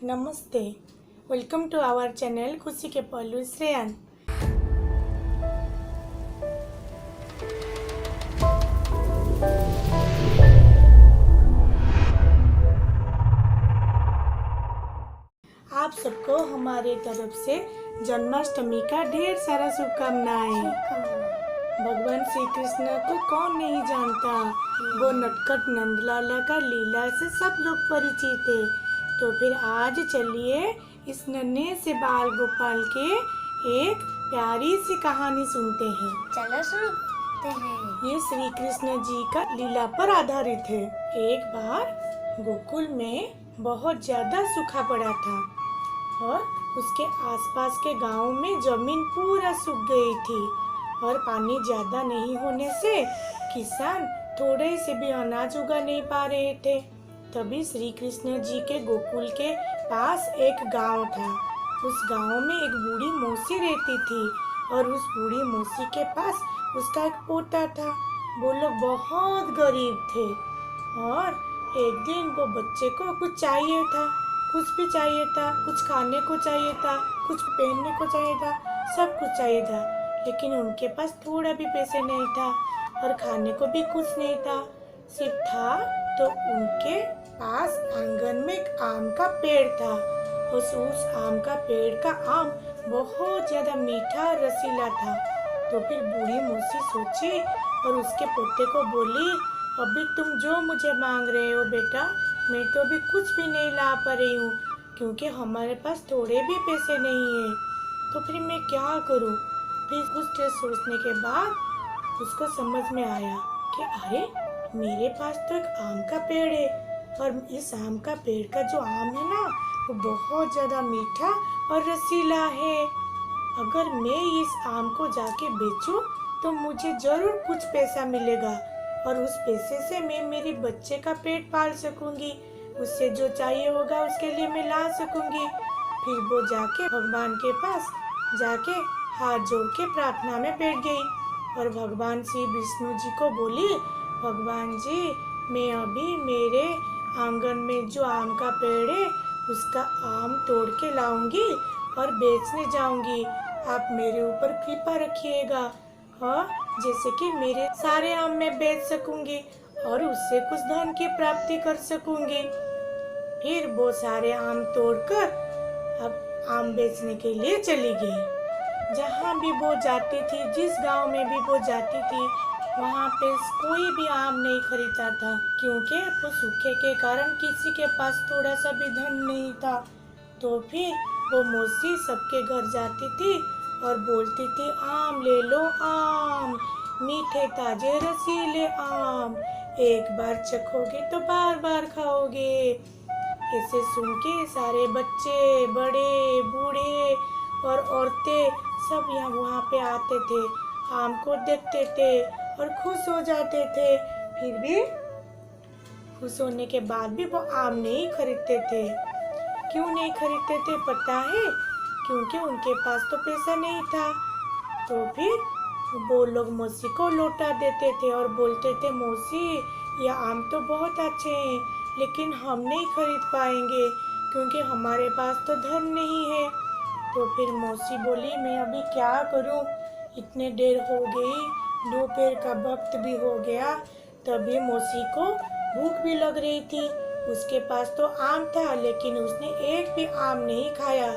नमस्ते। Welcome to our channel खुशी के पहलू श्रेयान। आप सबको हमारे तरफ से जन्माष्टमी का ढेर सारा शुभकामनाएं। भगवान श्री कृष्ण को कौन नहीं जानता, वो नटखट नंदलाला का लीला से सब लोग परिचित है। तो फिर आज चलिए इस नन्हे से बाल गोपाल के एक प्यारी सी कहानी सुनते हैं। चलो सुनते हैं। ये श्री कृष्ण जी का लीला पर आधारित है। एक बार गोकुल में बहुत ज्यादा सूखा पड़ा था और उसके आसपास के गांव में जमीन पूरा सूख गई थी और पानी ज्यादा नहीं होने से किसान थोड़े से भी अनाज उगा नहीं पा रहे थे। तभी श्री कृष्ण जी के गोकुल के पास एक गांव था। उस गांव में एक बूढ़ी मौसी रहती थी और उस बूढ़ी मौसी के पास उसका एक पोता था। वो लोग बहुत गरीब थे और एक दिन वो बच्चे को कुछ चाहिए था, कुछ भी चाहिए था, कुछ खाने को चाहिए था, कुछ पहनने को चाहिए था, सब कुछ चाहिए था, लेकिन उनके पास थोड़ा भी पैसे नहीं था और खाने को भी कुछ नहीं था। सिर्फ था तो उनके पास आंगन में एक आम का पेड़ था। उस आम का पेड़ का आम बहुत ज्यादा मीठा और रसीला था। तो फिर बूढ़ी मौसी सोची और उसके पोते को बोली, अभी तुम जो मुझे मांग रहे हो बेटा, मैं तो अभी कुछ भी नहीं ला पा रही हूँ क्योंकि हमारे पास थोड़े भी पैसे नहीं है। तो फिर मैं क्या करूँ? फिर कुछ देर सोचने के बाद उसको समझ में आया कि अरे मेरे पास तो एक आम का पेड़ है और इस आम का पेड़ का जो आम है ना, वो बहुत ज्यादा मीठा और रसीला है। अगर मैं इस आम को जाके बेचूं तो मुझे जरूर कुछ पैसा मिलेगा और उस पैसे से मैं मेरे बच्चे का पेट पाल सकूंगी, उससे जो चाहिए होगा उसके लिए मैं ला सकूंगी। फिर वो जाके भगवान के पास जाके हाथ जोड़ के प्रार्थना में बैठ गई और भगवान श्री विष्णु जी को बोली, भगवान जी, मैं अभी मेरे आंगन में जो आम का पेड़ है उसका आम तोड़ के लाऊंगी और बेचने जाऊंगी। आप मेरे ऊपर कृपा रखिएगा और जैसे कि मेरे सारे आम मैं बेच सकूंगी और उससे कुछ धन की प्राप्ति कर सकूंगी। फिर वो सारे आम तोड़कर अब आम बेचने के लिए चली गई। जहाँ भी वो जाती थी, जिस गांव में भी वो जाती थी, वहाँ पे कोई भी आम नहीं खरीदता था क्योंकि वो सूखे के कारण किसी के पास थोड़ा सा भी धन नहीं था। तो फिर वो मौसी सबके घर जाती थी और बोलती थी, आम ले लो आम, मीठे ताजे रसीले आम, एक बार चखोगे तो बार बार खाओगे। इसे सुन के सारे बच्चे, बड़े, बूढ़े और औरतें सब यहाँ वहाँ पे आते थे, आम को देखते थे और खुश हो जाते थे। फिर भी खुश होने के बाद भी वो आम नहीं खरीदते थे। क्यों नहीं खरीदते थे पता है? क्योंकि उनके पास तो पैसा नहीं था। तो फिर वो लोग मौसी को लौटा देते थे और बोलते थे, मौसी ये आम तो बहुत अच्छे हैं लेकिन हम नहीं खरीद पाएंगे क्योंकि हमारे पास तो धन नहीं है। तो फिर मौसी बोली, मैं अभी क्या करूं, इतने देर हो गई, दोपहर का वक्त भी हो गया। तभी मौसी को भूख भी लग रही थी। उसके पास तो आम था लेकिन उसने एक भी आम नहीं खाया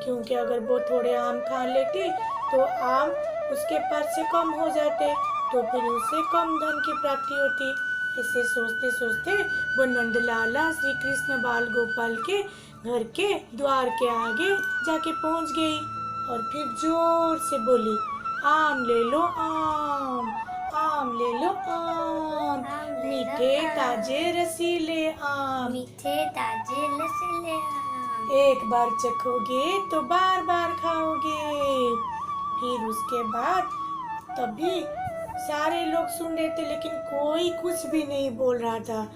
क्योंकि अगर वो थोड़े आम खा लेती तो आम उसके पास से कम हो जाते, तो फिर उसे कम धन की प्राप्ति होती। इसे सोचते सोचते वो नंदलाला श्री कृष्ण बाल गोपाल के घर के द्वार के आगे जाके पहुंच गई और फिर जोर से बोली, आम ले लो आम, आम ले लो आम, मीठे ताजे रसीले आम, मीठे ताजे रसीले आम, एक बार चखोगे तो बार बार खाओगे। फिर उसके बाद तभी सारे लोग सुन रहे थे लेकिन कोई कुछ भी नहीं बोल रहा था।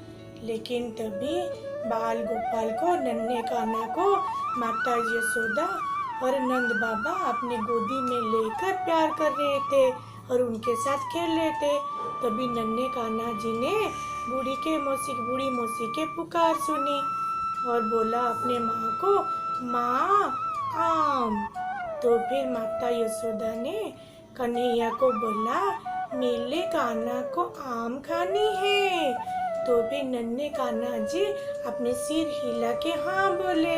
लेकिन तभी बाल गोपाल को, नन्हे कान्हा को माता यशोदा और नंद बाबा अपनी गोदी में लेकर प्यार कर रहे थे और उनके साथ खेल रहे थे। तभी नन्हे कान्हा जी ने बूढ़ी मौसी के पुकार सुनी और बोला अपने माँ को, माँ आम। तो फिर माता यशोदा ने कन्हैया को बोला, मेले कान्हा को आम खानी है। तो फिर नन्हे कान्हा जी अपने सिर हिला के हाँ बोले।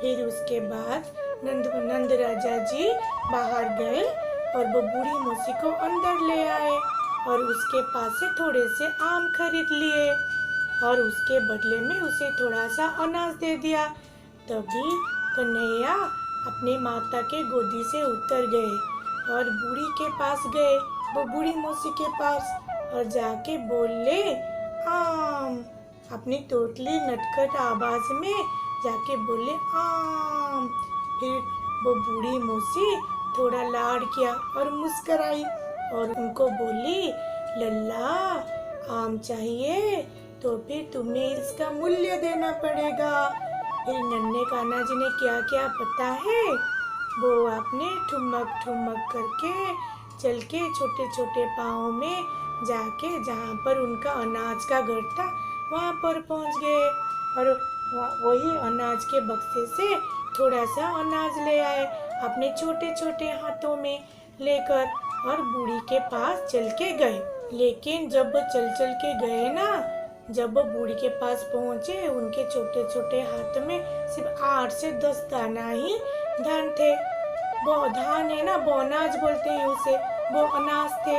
फिर उसके बाद नंद राजा जी बाहर गए और वो बूढ़ी मौसी को अंदर ले आए और उसके पास से थोड़े से आम खरीद लिए और उसके बदले में उसे थोड़ा सा अनाज दे दिया। तभी कन्हैया अपने माता के गोदी से उतर गए और बूढ़ी के पास गए, वो बूढ़ी मौसी के पास, और जाके बोले आम। अपनी तोतली नटखट आवाज में जाके बोले आम। फिर वो बूढ़ी मौसी थोड़ा लाड किया और मुस्कुराई और उनको बोली, लल्ला आम चाहिए तो फिर तुम्हें इसका मूल्य देना पड़ेगा। फिर नन्हे कान्हा जी ने क्या क्या पता है, वो आपने ठुमक ठुमक करके चल के छोटे छोटे पाँव में जाके जहाँ पर उनका अनाज का घर था वहाँ पर पहुँच गए और वही अनाज के बक्से से थोड़ा सा अनाज ले आए अपने छोटे छोटे हाथों में लेकर और बूढ़ी के पास चल के गए। लेकिन जब वो चल चल के गए ना, जब वो बूढ़ी के पास पहुँचे, उनके छोटे छोटे हाथ में सिर्फ 8 से 10 दाना ही धान थे। वो धान है ना, वो अनाज बोलते हैं उसे, वो अनाज थे।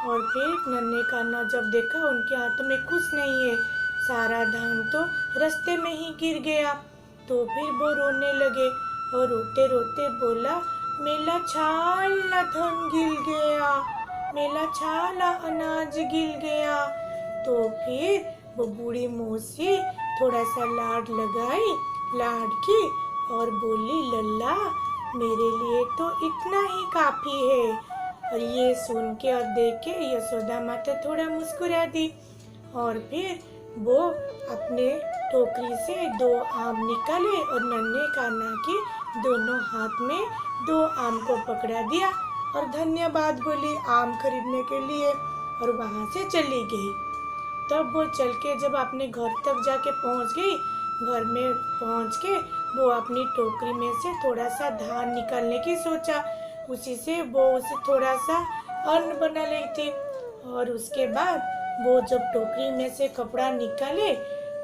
और फिर नन्हे कान्हा जब देखा उनके हाथ में कुछ नहीं है, सारा धान तो रास्ते में ही गिर गया। तो फिर वो रोने लगे और रोते रोते बोला, मेरा छाला धन गिल गया, मेरा छाला अनाज गिल गया। तो फिर वो बूढ़ी मौसी थोड़ा सा लाड लगाई, लाड की और बोली, लल्ला मेरे लिए तो इतना ही काफी है। और ये सुन के और देख के यशोदा माता थोड़ा मुस्कुरा दी और फिर वो अपने टोकरी से 2 आम निकाले और नन्हे कान्हा की दोनों हाथ में 2 आम को पकड़ा दिया और धन्यवाद बोली आम खरीदने के लिए और वहाँ से चली गई। तब वो चल के जब अपने घर तक जाके पहुँच गई, घर में पहुँच के वो अपनी टोकरी में से थोड़ा सा धान निकालने की सोचा, उसी से वो उसे थोड़ा सा अन्न बना ली थी। और उसके बाद वो जब टोकरी में से कपड़ा निकाले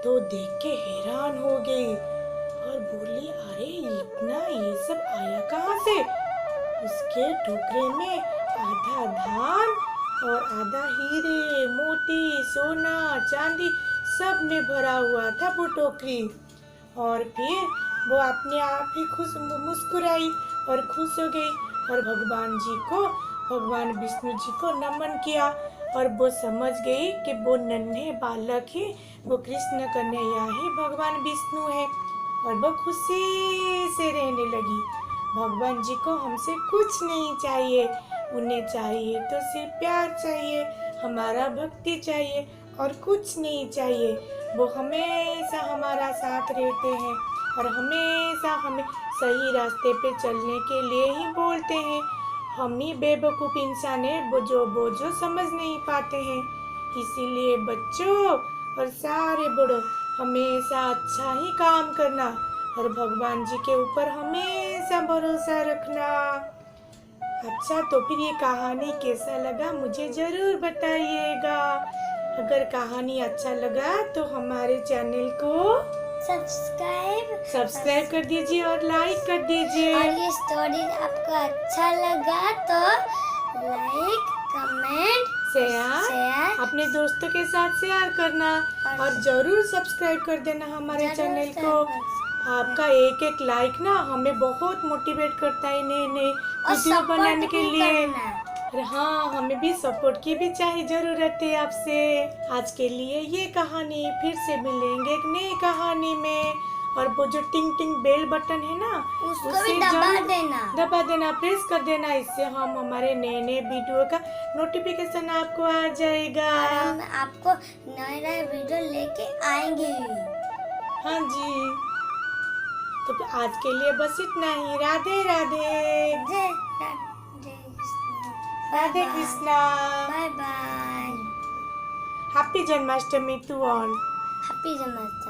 तो देख के हैरान हो गई और बोली, अरे इतना ये सब आया कहाँ से? उसके टोकरे में आधा धान और आधा हीरे मोती सोना चांदी सब में भरा हुआ था वो टोकरी। और फिर वो अपने आप ही खुश मुस्कुराई और खुश हो गई और भगवान जी को, भगवान विष्णु जी को नमन किया और वो समझ गई कि वो नन्हे बालक ही, वो कृष्ण कन्हैया ही भगवान विष्णु है और वो खुशी से रहने लगी। भगवान जी को हमसे कुछ नहीं चाहिए, उन्हें चाहिए तो सिर्फ प्यार चाहिए, हमारा भक्ति चाहिए और कुछ नहीं चाहिए। वो हमेशा हमारा साथ रहते हैं और हमेशा हमें सही रास्ते पे चलने के लिए ही बोलते हैं। हम ही बेवकूफ़ इंसान है वो जो समझ नहीं पाते हैं। इसीलिए बच्चों और सारे बड़ों हमेशा अच्छा ही काम करना और भगवान जी के ऊपर हमेशा भरोसा रखना। अच्छा, तो फिर ये कहानी कैसा लगा मुझे ज़रूर बताइएगा। अगर कहानी अच्छा लगा तो हमारे चैनल को सब्सक्राइब कर दीजिए और लाइक कर दीजिए। और ये स्टोरी आपको अच्छा लगा तो लाइक, कमेंट, शेयर अपने दोस्तों के साथ शेयर करना और जरूर सब्सक्राइब कर देना हमारे चैनल को। आपका एक एक लाइक ना हमें बहुत मोटिवेट करता है नए नए वीडियो बनाने के लिए। हाँ, हमें भी सपोर्ट की भी चाहिए जरूरत है आपसे। आज के लिए ये कहानी, फिर से मिलेंगे एक नई कहानी में। और वो जो टिंग टिंग बेल बटन है ना, उसको भी दबा देना, प्रेस कर देना। इससे हम हमारे नए नए वीडियो का नोटिफिकेशन आपको आ जाएगा। हम आपको नए नए वीडियो लेके आएंगे। हाँ जी, तो आज के लिए बस इतना ही। Radhe Radhe. Radhe Krishna. Bye bye. Happy Janmashtami to all. Happy Janmashtami.